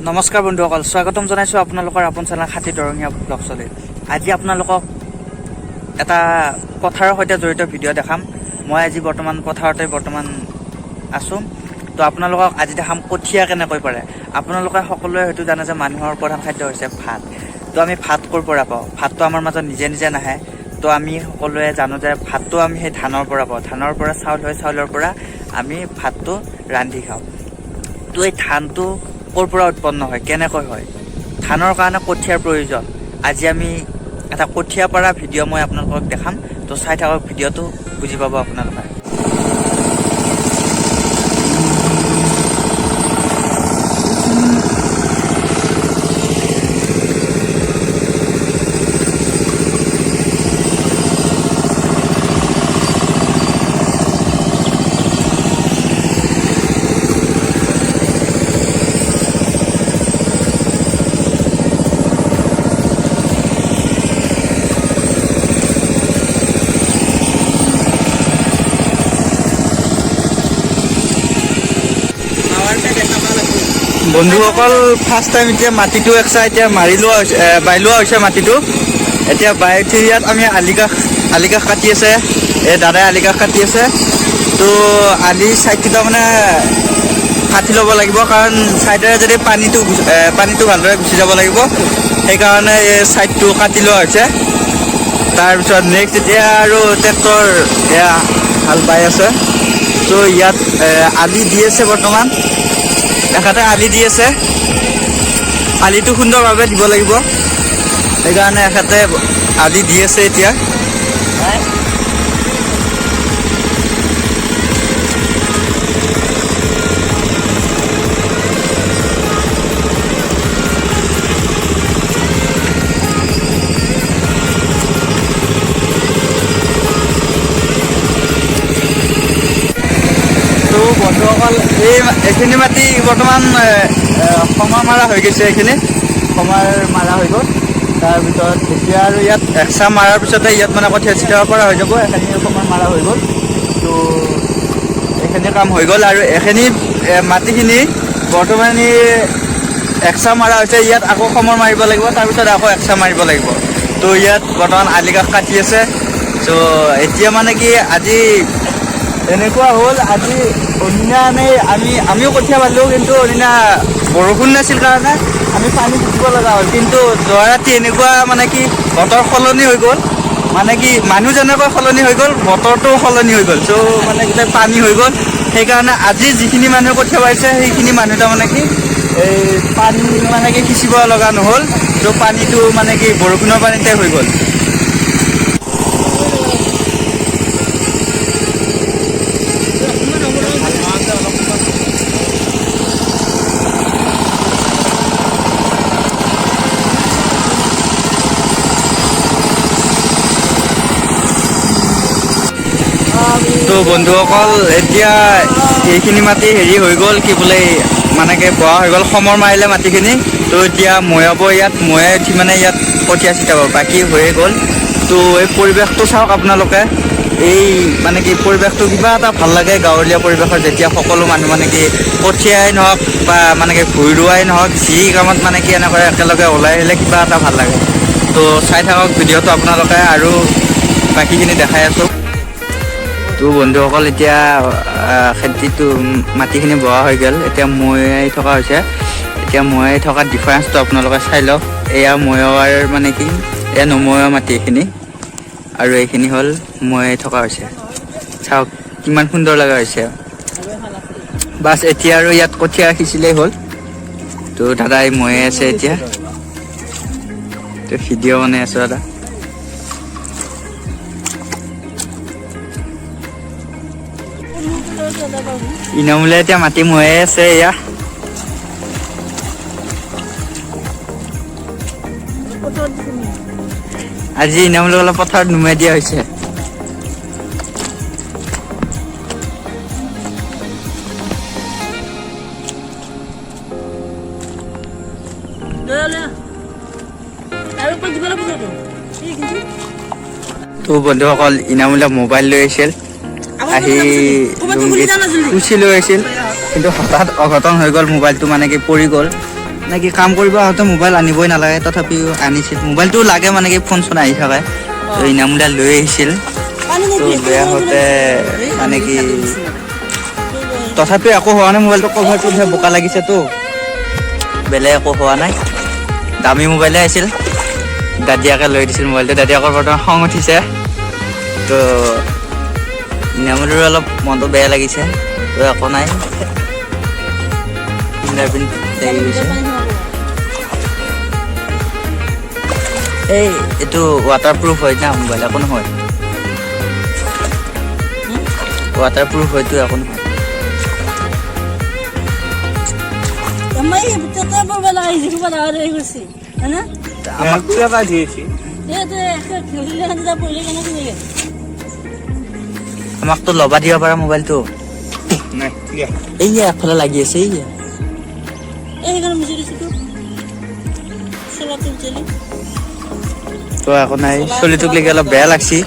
নমস্কাৰ বন্ধুসকল, স্বাগতম জনাইছো আপোনালোকৰ আপোন চেনেল খাতি দৰঙীয়া ব্লগ চলে। আজি আপোনালোকক এটা পথাৰৰ সৈতে জড়িত ভিডিঅ' দেখাম। মই আজি পথাৰতে আছো। তো আপোনালোকক আজি দেখাম কঠীয়া কেনেকৈ পাৰে। আপোনালোকে সকলোৱে হয়তো জানে যে মানুহৰ প্ৰধান খাদ্য হৈছে ভাত। তো আমি ভাত ক'ৰ পৰা পাওঁ? ভাতটো আমাৰ মাজত নিজে নিজে নাহে। তো আমি সকলোৱে জানো যে ভাতটো আমি সেই ধানৰ পৰা পাওঁ। ধানৰ পৰা চাউল হয়, চাউলৰ পৰা আমি ভাতটো ৰান্ধি খাওঁ। তো এই ধানটো ক'ৰ পৰা উৎপন্ন হয়, কেনেকৈ হয়? ধানৰ কাৰণে কঠীয়াৰ প্ৰয়োজন। আজি আমি এটা কঠীয়া পৰা ভিডিঅ' মই আপোনালোকক দেখাম। তো চাই থাকক, ভিডিঅ'টো বুজি পাব আপোনালোকে। বন্ধুসকল, ফাৰ্ষ্ট টাইম এতিয়া মাটিটো একচা এতিয়া বাই লোৱা হৈছে মাটিটো। এতিয়া বাই উঠি ইয়াত আমি আলিকাষ কাটি আছে, এই দাদাই আলিকাষ কাটি আছে। তো আলি চাইডকেইটা মানে কাটি ল'ব লাগিব, কাৰণ চাইডেৰে যদি পানীটো ভালদৰে গুচি যাব লাগিব, সেইকাৰণে এই চাইডটো কাটি লোৱা হৈছে। তাৰপিছত নেক্সট এতিয়া আৰু ট্ৰেক্টৰ এয়া হাল বাই আছে। তো ইয়াত আলি দি আছে, বৰ্তমান এখাতে আলি দি আছে। আলিটো সুন্দৰভাৱে দিব লাগিব, সেইকাৰণে এখাতে আলি দি আছে এতিয়া। বন্ধুসকল, এইখিনি মাটি বৰ্তমান সমা মাৰা হৈ গৈছে। এইখিনি সময় মাৰা হৈ গ'ল। তাৰপিছত এতিয়া আৰু ইয়াত একচা মাৰাৰ পিছতে ইয়াত মানে কঠীয়া চিটাব পৰা হৈ যাব। এইখিনি সময় মাৰা হৈ গ'ল। তো এইখিনি কাম হৈ গ'ল। আৰু এইখিনি মাটিখিনি বৰ্তমান একচা মাৰা হৈছে। ইয়াত আকৌ সময় মাৰিব লাগিব, তাৰপিছত আকৌ একচা মাৰিব লাগিব। তো ইয়াত বৰ্তমান আলিকাষ কাটি আছে। তো এতিয়া মানে কি, আজি এনেকুৱা হ'ল, আজি অদিনা আমিও কঠীয়া পালোঁ, কিন্তু অদিনা বৰষুণ নাছিল কাৰণে আমি পানী দিব লগা হ'ল। কিন্তু যোৱা ৰাতি এনেকুৱা মানে কি, বতৰ সলনি হৈ গ'ল। মানে কি, মানুহ যেনেকৈ সলনি হৈ গ'ল, বতৰটো সলনি হৈ গ'ল। চ' মানে গোটেই পানী হৈ গ'ল। সেইকাৰণে আজি যিখিনি মানুহে কঠীয়া পাইছে, সেইখিনি মানুহ তাৰমানে কি এই পানী মানে কি সিঁচিব লগা নহ'ল। ত' পানীটো মানে কি বৰষুণৰ পানীতে হৈ গ'ল। তো বন্ধুসকল, এতিয়া এইখিনি মাটি হেৰি হৈ গ'ল, কি বোলে মানে কি বোৱা হৈ গ'ল, সমৰ মাৰিলে মাটিখিনি। তো এতিয়া মৈয়াব, ইয়াত মৈয়াই উঠি মানে ইয়াত কঠীয়া চিটাব, বাকী হৈয়ে গ'ল। তো এই পৰিৱেশটো চাওক আপোনালোকে। এই মানে কি পৰিৱেশটো কিবা এটা ভাল লাগে, গাঁৱলীয়া পৰিৱেশত যেতিয়া সকলো মানুহ মানে কি কঠীয়াই নহওক বা মানে কি ভুই ৰোৱাই নহওক, যি কামত মানে কি এনেকৈ একেলগে ওলাই আহিলে কিবা এটা ভাল লাগে। তো চাই থাকক ভিডিঅ'টো আপোনালোকে, আৰু বাকীখিনি দেখাই আছোঁ। তো বন্ধুসকল, এতিয়া খেতিটো মাটিখিনি বোৱা হৈ গ'ল। এতিয়া মৈয়াই থকা হৈছে। এতিয়া মৈয়াই থকা ডিফাৰেঞ্চটো আপোনালোকে চাই লওক। এয়া মৈয়াৰ মানে কি, এয়া নমৈয়া মাটি এইখিনি, আৰু এইখিনি হ'ল মৈয়াই থকা হৈছে। চাওক কিমান সুন্দৰ লগা হৈছে। বাছ এতিয়া আৰু ইয়াত কঠীয়া সিঁচিলেই হ'ল। তো দাদাই মৈয়াই আছে এতিয়া। তো ভিডিঅ' বনাই আছোঁ দাদা। ইনামুলে এতিয়া মাটি মৈয়াই আছে। এয়া আজি ইনামুলে অলপ পথাৰত নুমাই দিয়া হৈছে। তো বন্ধুসকল, ইনামুলে মোবাইল লৈ আহিছিল। আহি লুংগিত কুচি লৈ আহিছিল, কিন্তু হঠাৎ অঘটন হৈ গ'ল, মোবাইলটো মানে কি পৰি গ'ল। মানে কি কাম কৰিব আহোঁতে মোবাইল আনিবই নালাগে, তথাপিও আনিছিল। মোবাইলটো লাগে মানে কি ফোন চোন আহি থাকে, তো ইনামুলিয়া লৈ আহিছিল। তো বেয়া হওঁতে মানে কি তথাপিও একো হোৱা নাই, মোবাইলটো কভাৰটো বোকা লাগিছেতো, বেলেগ একো হোৱা নাই। দামী মোবাইলে আছিল, দাদিয়াকে লৈ দিছিল মোবাইলটো। দাদিয়াকৰ বৰ্তমান খং উঠিছে, তো ইনামুলিয়াৰ অলপ মনটো বেয়া লাগিছে। তো একো নাই, ফিংগাৰপ্ৰিণ্ট লাগি গৈছে। এইটো ৱাটাৰপ্ৰুফ হয় না মোবাইল, একো নহয়। ৱাটাৰপ্ৰুফ হয়তো, একো নহয়। আমাকতো ল'বা দিব পাৰা মোবাইলটো। এইয়া এফালে লাগি আছে, তো একো নাই। চলিটোক লাগি অলপ বেয়া লাগছি,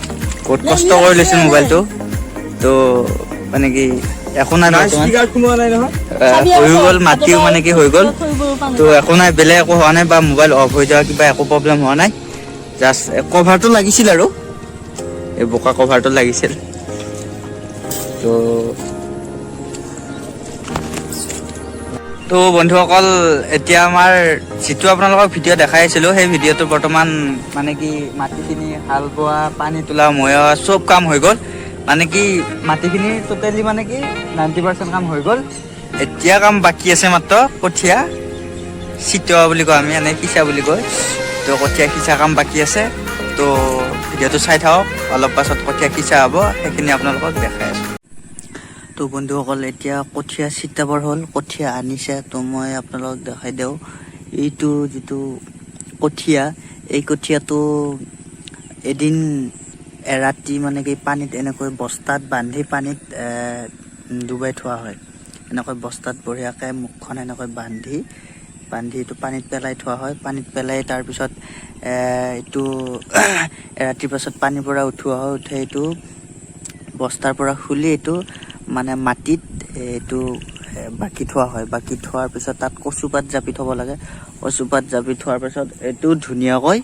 বহুত কষ্ট কৰি লৈছিল মোবাইলটো। তো মানে কি একো নাই, হৈ গ'ল, মাতিও মানে কি হৈ গ'ল। তো একো নাই, বেলেগ একো হোৱা নাই, বা মোবাইল অফ হৈ যোৱা কিবা একো প্ৰব্লেম হোৱা নাই। জাষ্ট কভাৰটো লাগিছিল আৰু এই বোকা কভাৰটো লাগিছিল। তো বন্ধুসকল, এতিয়া আমাৰ যিটো আপোনালোকক ভিডিঅ' দেখাই আছিলোঁ, সেই ভিডিঅ'টো বৰ্তমান মানে কি মাটিখিনি হাল বোৱা, পানী তোলা, মৈয়া চব কাম হৈ গ'ল। মানে কি মাটিখিনি টোটেলি মানে কি 90% কাম হৈ গ'ল। এতিয়া কাম বাকী আছে মাত্ৰ কঠীয়া চিটোৱা বুলি কয় আমি, এনে সিঁচা বুলি কয়। তো কঠীয়া সিঁচা কাম বাকী আছে। তো ভিডিঅ'টো চাই থাকক, অলপ পাছত কঠীয়া সিঁচা হ'ব, সেইখিনি আপোনালোকক দেখাই আছোঁ। তো বন্ধুসকল, এতিয়া কঠীয়া চিতাবৰ হ'ল, কঠীয়া আনিছে। তো মই আপোনালোকক দেখাই দিওঁ, এইটো যিটো কঠীয়া, এই কঠীয়াটো এদিন এৰাতি মানে কি পানীত এনেকৈ বস্তাত বান্ধি পানীত ডুবাই থোৱা হয়। এনেকৈ বস্তাত বঢ়িয়াকৈ মুখখন এনেকৈ বান্ধি এইটো পানীত পেলাই থোৱা হয়। পানীত পেলাই তাৰপিছত এইটো এৰাতিৰ পাছত পানীৰ পৰা উঠোৱা হয়। উঠে এইটো বস্তাৰ পৰা খুলি এইটো মানে মাটিত এইটো বাকি থোৱা হয়। বাকি থোৱাৰ পিছত তাত কচুপাত জাপি থ'ব লাগে। কচুপাত জাপি থোৱাৰ পিছত এইটো ধুনীয়াকৈ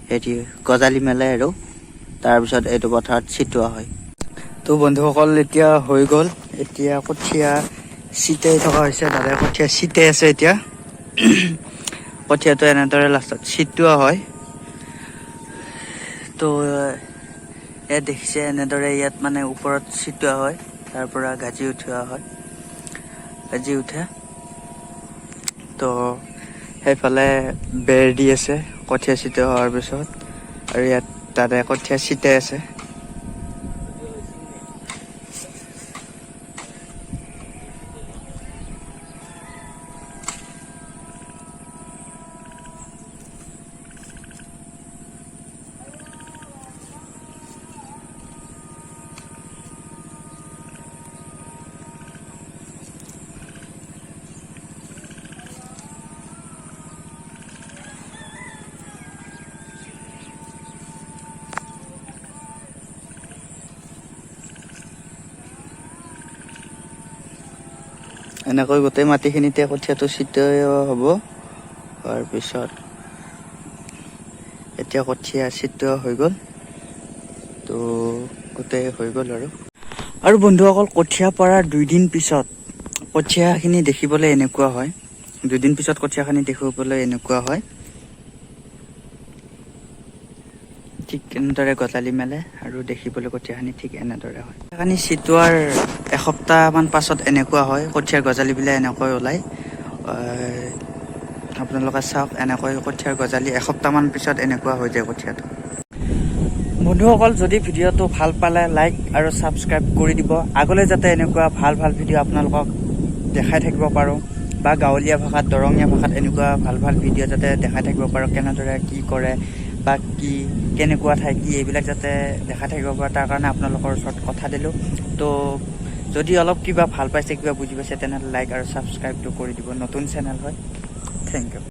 হেৰি গজালি মেলে আৰু তাৰপিছত এইটো পথাৰত ছিটোৱা হয়। তো বন্ধুসকল, এতিয়া হৈ গ'ল। এতিয়া কঠীয়া ছিটাই থকা হৈছে, দাদাই কঠীয়া ছিটাই আছে। এতিয়া কঠীয়াটো এনেদৰে লাষ্টত ছিটোৱা হয়। তো ইয়াত দেখিছে, এনেদৰে ইয়াত মানে ওপৰত ছিটোৱা হয়, তাৰ পৰা গাজি উঠোৱা হয়, গাজি উঠে। তো সেইফালে বেৰ দি আছে কঠীয়া ছিটোৱা হোৱাৰ পিছত, আৰু ইয়াত দাদাই কঠীয়া ছিটাই আছে। এনেকৈ গোটেই মাটিখিনিতে কঠীয়াটো ছিটোৱা হ'ব। তাৰপিছত এতিয়া কঠীয়া ছিটোৱা হৈ গ'ল। তো গোটেই হৈ গ'ল আৰু বন্ধুসকল, কঠীয়া পৰাৰ 2 দিন পিছত কঠীয়াখিনি দেখিবলৈ এনেকুৱা হয়। 2 দিন পিছত কঠীয়াখিনি দেখিবলৈ এনেকুৱা হয়, ঠিক এনেদৰে গজালি মেলে আৰু দেখিবলৈ কঠীয়াখিনি ঠিক এনেদৰে হয়। কঠীয়াখিনি ছিটোৱাৰ এসপ্তাহমান পাছত এনেকুৱা হয়, কঠীয়াৰ গজালিবিলাক এনেকৈ ওলায়। আপোনালোকে চাওক, এনেকৈ কঠীয়াৰ গজালি এসপ্তাহমান পিছত এনেকুৱা হৈ যায় কঠীয়াটো। বন্ধুসকল, যদি ভিডিঅ'টো ভাল পালে লাইক আৰু ছাবস্ক্ৰাইব কৰি দিব, আগলৈ যাতে এনেকুৱা ভাল ভাল ভিডিঅ' আপোনালোকক দেখাই থাকিব পাৰোঁ, বা গাঁৱলীয়া ভাষাত, দৰঙীয়া ভাষাত এনেকুৱা ভাল ভাল ভিডিঅ' যাতে দেখাই থাকিব পাৰোঁ। কেনেদৰে কি কৰে বা কি কেনেকুৱা ঠাই কি, এইবিলাক যাতে দেখাই থাকিব পাৰোঁ, তাৰ কাৰণে আপোনালোকৰ ওচৰত কথা দিলোঁ। তো যদি অলপ কিবা ভাল পাইছে, কিবা বুজি পাইছে, তেনেহ'লে লাইক আৰু ছাবস্ক্ৰাইবটো কৰি দিব। নতুন চেনেল হয়। Thank U.